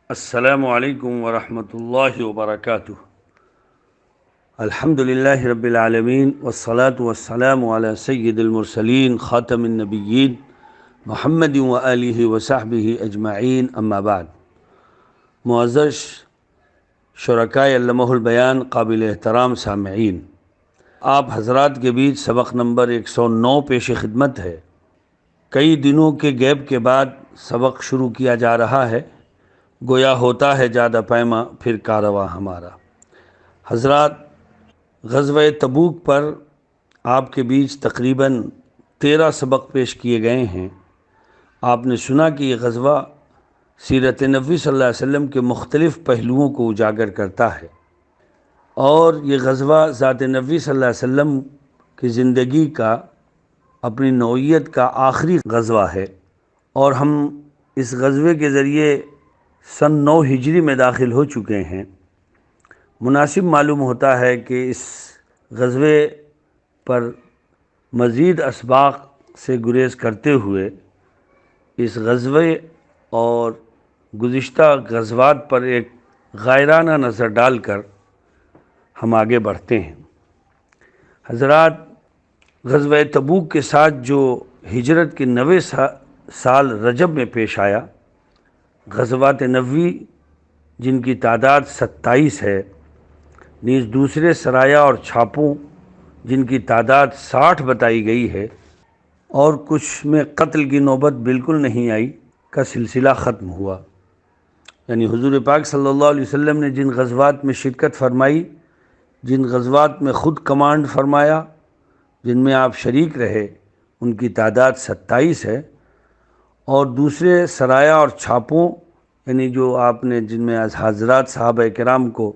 السلام علیکم ورحمۃ اللہ وبرکاتہ۔ الحمد للہ رب العالمین والصلاة والسلام علی سید المرسلین خاتم النبیین محمد وآلہ وصحبہ اجمعین، اما بعد۔ معزز شرکائے علمہ البیان، قابل احترام سامعین، آپ حضرات کے بیچ سبق نمبر 109 پیش خدمت ہے۔ کئی دنوں کے گیپ کے بعد سبق شروع کیا جا رہا ہے، گویا ہوتا ہے جادہ پیما پھر کارواں ہمارا۔ حضرات، غزوہ تبوک پر آپ کے بیچ تقریباً 13 سبق پیش کیے گئے ہیں۔ آپ نے سنا کہ یہ غزوہ سیرت نبوی صلی اللہ علیہ وسلم کے مختلف پہلوؤں کو اجاگر کرتا ہے، اور یہ غزوہ ذات نبوی صلی اللہ علیہ وسلم کی زندگی کا، اپنی نوعیت کا آخری غزوہ ہے، اور ہم اس غزوے کے ذریعے سن 9 ہجری میں داخل ہو چکے ہیں۔ مناسب معلوم ہوتا ہے کہ اس غزوے پر مزید اسباق سے گریز کرتے ہوئے اس غزوے اور گزشتہ غزوات پر ایک غائرانہ نظر ڈال کر ہم آگے بڑھتے ہیں۔ حضرات، غزوہ تبوک کے ساتھ جو ہجرت کے 90 سال رجب میں پیش آیا، غزوات نبوی جن کی تعداد 27 ہے، نیز دوسرے سرایا اور چھاپوں جن کی تعداد 60 بتائی گئی ہے، اور کچھ میں قتل کی نوبت بالکل نہیں آئی، کا سلسلہ ختم ہوا۔ یعنی حضور پاک صلی اللہ علیہ وسلم نے جن غزوات میں شرکت فرمائی، جن غزوات میں خود کمانڈ فرمایا، جن میں آپ شریک رہے، ان کی تعداد 27 ہے، اور دوسرے سرایا اور چھاپوں یعنی جو آپ نے جن میں حضرات صحابہ کرام کو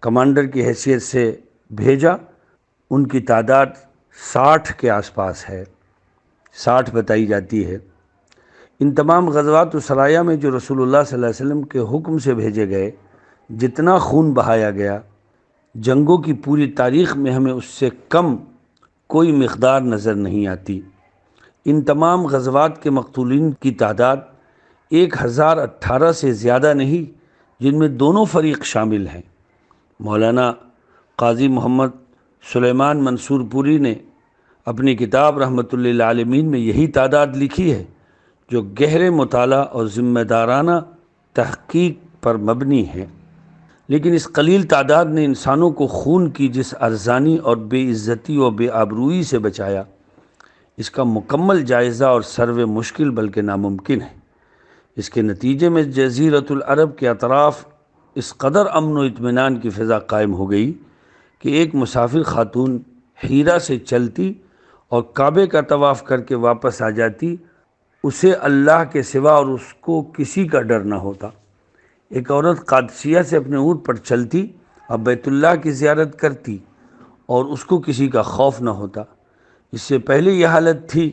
کمانڈر کی حیثیت سے بھیجا، ان کی تعداد 60 کے آس پاس ہے، 60 بتائی جاتی ہے۔ ان تمام غزوات و سرایا میں جو رسول اللہ صلی اللہ علیہ وسلم کے حکم سے بھیجے گئے، جتنا خون بہایا گیا، جنگوں کی پوری تاریخ میں ہمیں اس سے کم کوئی مقدار نظر نہیں آتی۔ ان تمام غزوات کے مقتولین کی تعداد 1018 سے زیادہ نہیں، جن میں دونوں فریق شامل ہیں۔ مولانا قاضی محمد سلیمان منصور پوری نے اپنی کتاب رحمۃ للعالمین میں یہی تعداد لکھی ہے، جو گہرے مطالعہ اور ذمہ دارانہ تحقیق پر مبنی ہے۔ لیکن اس قلیل تعداد نے انسانوں کو خون کی جس ارزانی اور بے عزتی و بے آبروئی سے بچایا، اس کا مکمل جائزہ اور سرو مشکل بلکہ ناممکن ہے۔ اس کے نتیجے میں جزیرۃ العرب کے اطراف اس قدر امن و اطمینان کی فضا قائم ہو گئی کہ ایک مسافر خاتون حیرہ سے چلتی اور کعبے کا طواف کر کے واپس آ جاتی، اسے اللہ کے سوا اور اس کو کسی کا ڈر نہ ہوتا۔ ایک عورت قادسیہ سے اپنے اونٹ پر چلتی اور بیت اللہ کی زیارت کرتی، اور اس کو کسی کا خوف نہ ہوتا۔ اس سے پہلے یہ حالت تھی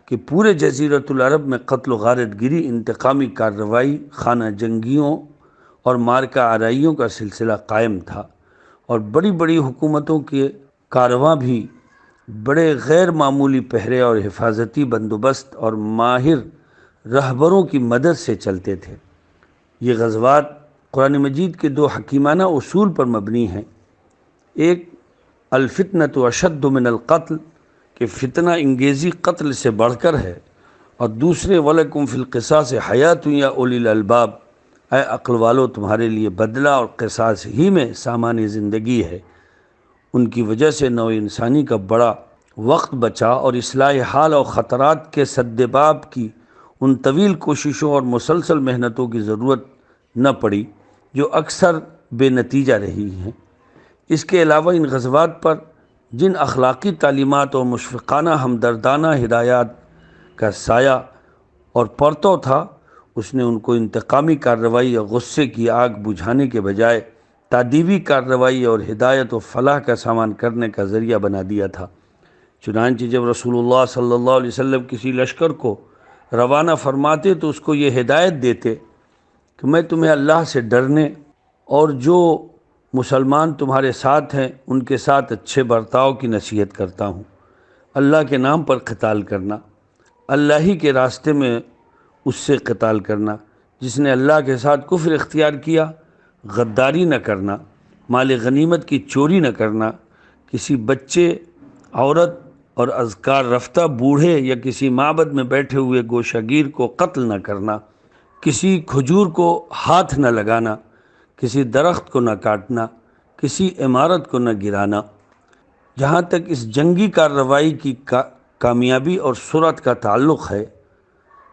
کہ پورے جزیرۃ العرب میں قتل و غارت گری، انتقامی کارروائی، خانہ جنگیوں اور مارکہ آرائیوں کا سلسلہ قائم تھا، اور بڑی بڑی حکومتوں کے کاررواں بھی بڑے غیر معمولی پہرے اور حفاظتی بندوبست اور ماہر رہبروں کی مدد سے چلتے تھے۔ یہ غزوات قرآن مجید کے 2 حکیمانہ اصول پر مبنی ہیں۔ ایک الفتنۃ اشد من القتل، کہ فتنہ انگیزی قتل سے بڑھ کر ہے، اور دوسرے وَلَكُمْ فِي الْقِصَاصِ حَيَاتٌ یا اولی الالباب، اے عقل والو تمہارے لیے بدلہ اور قصاص ہی میں سامان زندگی ہے۔ ان کی وجہ سے نوع انسانی کا بڑا وقت بچا، اور اصلاح حال اور خطرات کے سدباب کی ان طویل کوششوں اور مسلسل محنتوں کی ضرورت نہ پڑی جو اکثر بے نتیجہ رہی ہیں۔ اس کے علاوہ ان غزوات پر جن اخلاقی تعلیمات اور مشفقانہ ہمدردانہ ہدایات کا سایہ اور پرتو تھا، اس نے ان کو انتقامی کارروائی یا غصے کی آگ بجھانے کے بجائے تادیبی کارروائی اور ہدایت و فلاح کا سامان کرنے کا ذریعہ بنا دیا تھا۔ چنانچہ جب رسول اللہ صلی اللہ علیہ وسلم کسی لشکر کو روانہ فرماتے تو اس کو یہ ہدایت دیتے کہ میں تمہیں اللہ سے ڈرنے اور جو مسلمان تمہارے ساتھ ہیں ان کے ساتھ اچھے برتاؤ کی نصیحت کرتا ہوں۔ اللہ کے نام پر قتال کرنا، اللہ ہی کے راستے میں اس سے قتال کرنا، جس نے اللہ کے ساتھ کفر اختیار کیا، غداری نہ کرنا، مال غنیمت کی چوری نہ کرنا، کسی بچے، عورت اور اذکار رفتہ بوڑھے یا کسی معبد میں بیٹھے ہوئے گوشگیر کو قتل نہ کرنا، کسی کھجور کو ہاتھ نہ لگانا، کسی درخت کو نہ کاٹنا، کسی عمارت کو نہ گرانا۔ جہاں تک اس جنگی کارروائی کی کامیابی اور سرعت کا تعلق ہے،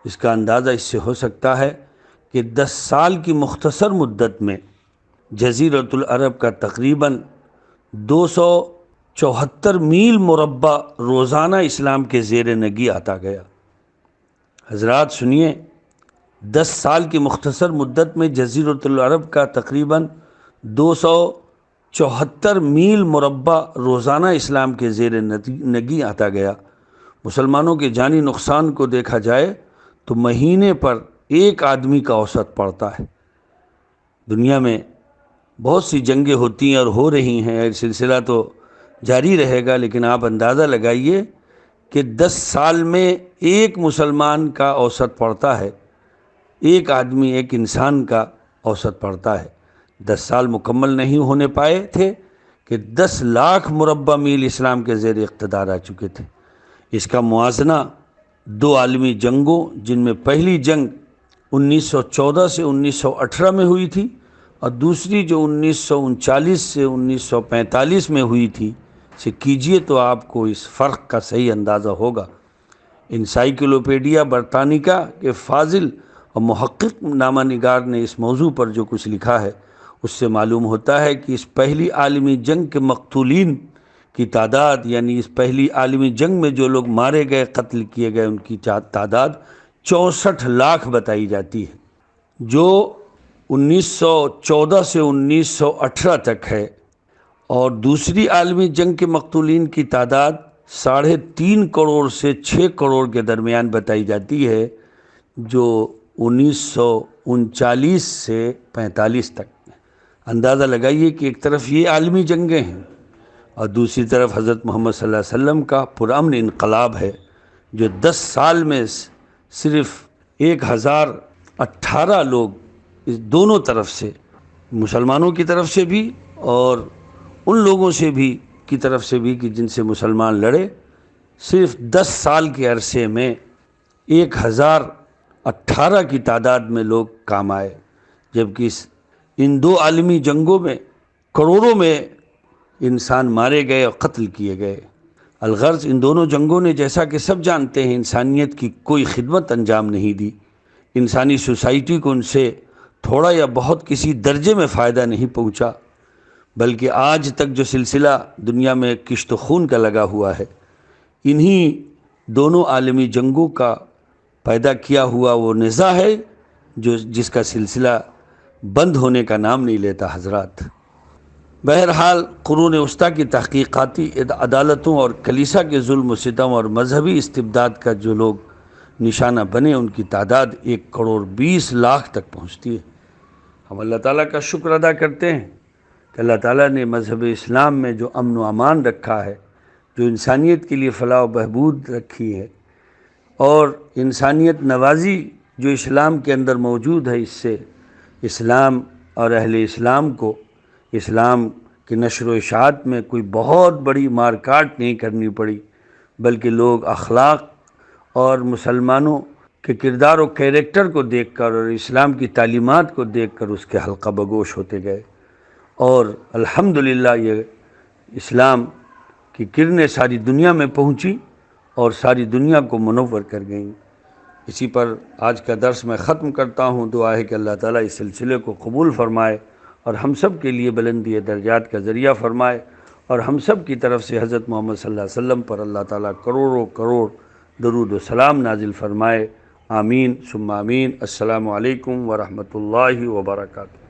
اس کا اندازہ اس سے ہو سکتا ہے کہ 10 سال کی مختصر مدت میں جزیرۃ العرب کا تقریباً 274 میل مربع روزانہ اسلام کے زیر نگی آتا گیا۔ حضرات سنیے، 10 سال کی مختصر مدت میں جزیرۃ العرب کا تقریباً 274 میل مربع روزانہ اسلام کے زیر نگی آتا گیا۔ مسلمانوں کے جانی نقصان کو دیکھا جائے تو مہینے پر ایک آدمی کا اوسط پڑتا ہے۔ دنیا میں بہت سی جنگیں ہوتی ہیں اور ہو رہی ہیں، یہ سلسلہ تو جاری رہے گا، لیکن آپ اندازہ لگائیے کہ 10 سال میں ایک مسلمان کا اوسط پڑتا ہے، ایک آدمی، ایک انسان کا اوسط پڑتا ہے۔ 10 سال مکمل نہیں ہونے پائے تھے کہ 10 لاکھ مربع میل اسلام کے زیر اقتدار آ چکے تھے۔ اس کا موازنہ 2 عالمی جنگوں، جن میں پہلی جنگ 1914 سے 1918 میں ہوئی تھی اور دوسری جو 1939 سے 1945 میں ہوئی تھی، سے کیجئے تو آپ کو اس فرق کا صحیح اندازہ ہوگا۔ انسائکلوپیڈیا برٹانیکا کے فاضل اور محقق نامہ نگار نے اس موضوع پر جو کچھ لکھا ہے، اس سے معلوم ہوتا ہے کہ اس پہلی عالمی جنگ کے مقتولین کی تعداد، یعنی اس پہلی عالمی جنگ میں جو لوگ مارے گئے، قتل کیے گئے، ان کی تعداد 64 لاکھ بتائی جاتی ہے، جو 1914 سے 1918 تک ہے، اور دوسری عالمی جنگ کے مقتولین کی تعداد 3.5 کروڑ سے 6 کروڑ کے درمیان بتائی جاتی ہے، جو 1939 سے 45 تک۔ اندازہ لگائیے کہ ایک طرف یہ عالمی جنگیں ہیں اور دوسری طرف حضرت محمد صلی اللہ علیہ وسلم کا پرامن انقلاب ہے، جو 10 سال میں صرف 1018 لوگ اس دونوں طرف سے، مسلمانوں کی طرف سے بھی اور ان لوگوں سے بھی کی طرف سے بھی کہ جن سے مسلمان لڑے، صرف 10 سال کے عرصے میں 1018 کی تعداد میں لوگ کام آئے، جبکہ ان 2 عالمی جنگوں میں کروڑوں میں انسان مارے گئے اور قتل کیے گئے۔ الغرض ان دونوں جنگوں نے، جیسا کہ سب جانتے ہیں، انسانیت کی کوئی خدمت انجام نہیں دی، انسانی سوسائٹی کو ان سے تھوڑا یا بہت کسی درجے میں فائدہ نہیں پہنچا، بلکہ آج تک جو سلسلہ دنیا میں کشت و خون کا لگا ہوا ہے، انہی دونوں عالمی جنگوں کا پیدا کیا ہوا وہ نزاع ہے جس کا سلسلہ بند ہونے کا نام نہیں لیتا حضرات۔ بہرحال قرون وسطیٰ کی تحقیقاتی عدالتوں اور کلیسا کے ظلم و ستم اور مذہبی استبداد کا جو لوگ نشانہ بنے، ان کی تعداد 1 کروڑ 20 لاکھ تک پہنچتی ہے۔ ہم اللہ تعالیٰ کا شکر ادا کرتے ہیں کہ اللہ تعالیٰ نے مذہب اسلام میں جو امن و امان رکھا ہے، جو انسانیت کے لیے فلاح و بہبود رکھی ہے، اور انسانیت نوازی جو اسلام کے اندر موجود ہے، اس سے اسلام اور اہل اسلام کو اسلام کی نشر و اشاعت میں کوئی بہت بڑی مار کاٹ نہیں کرنی پڑی، بلکہ لوگ اخلاق اور مسلمانوں کے کردار و کیریکٹر کو دیکھ کر اور اسلام کی تعلیمات کو دیکھ کر اس کے حلقہ بگوش ہوتے گئے، اور الحمدللہ یہ اسلام کی کرنیں ساری دنیا میں پہنچی اور ساری دنیا کو منور کر گئیں۔ اسی پر آج کا درس میں ختم کرتا ہوں۔ دعا ہے کہ اللہ تعالیٰ اس سلسلے کو قبول فرمائے اور ہم سب کے لیے بلندی درجات کا ذریعہ فرمائے، اور ہم سب کی طرف سے حضرت محمد صلی اللہ علیہ وسلم پر اللہ تعالیٰ کروڑوں کروڑ درود و سلام نازل فرمائے۔ آمین ثم آمین۔ السلام علیکم ورحمۃ اللہ وبرکاتہ۔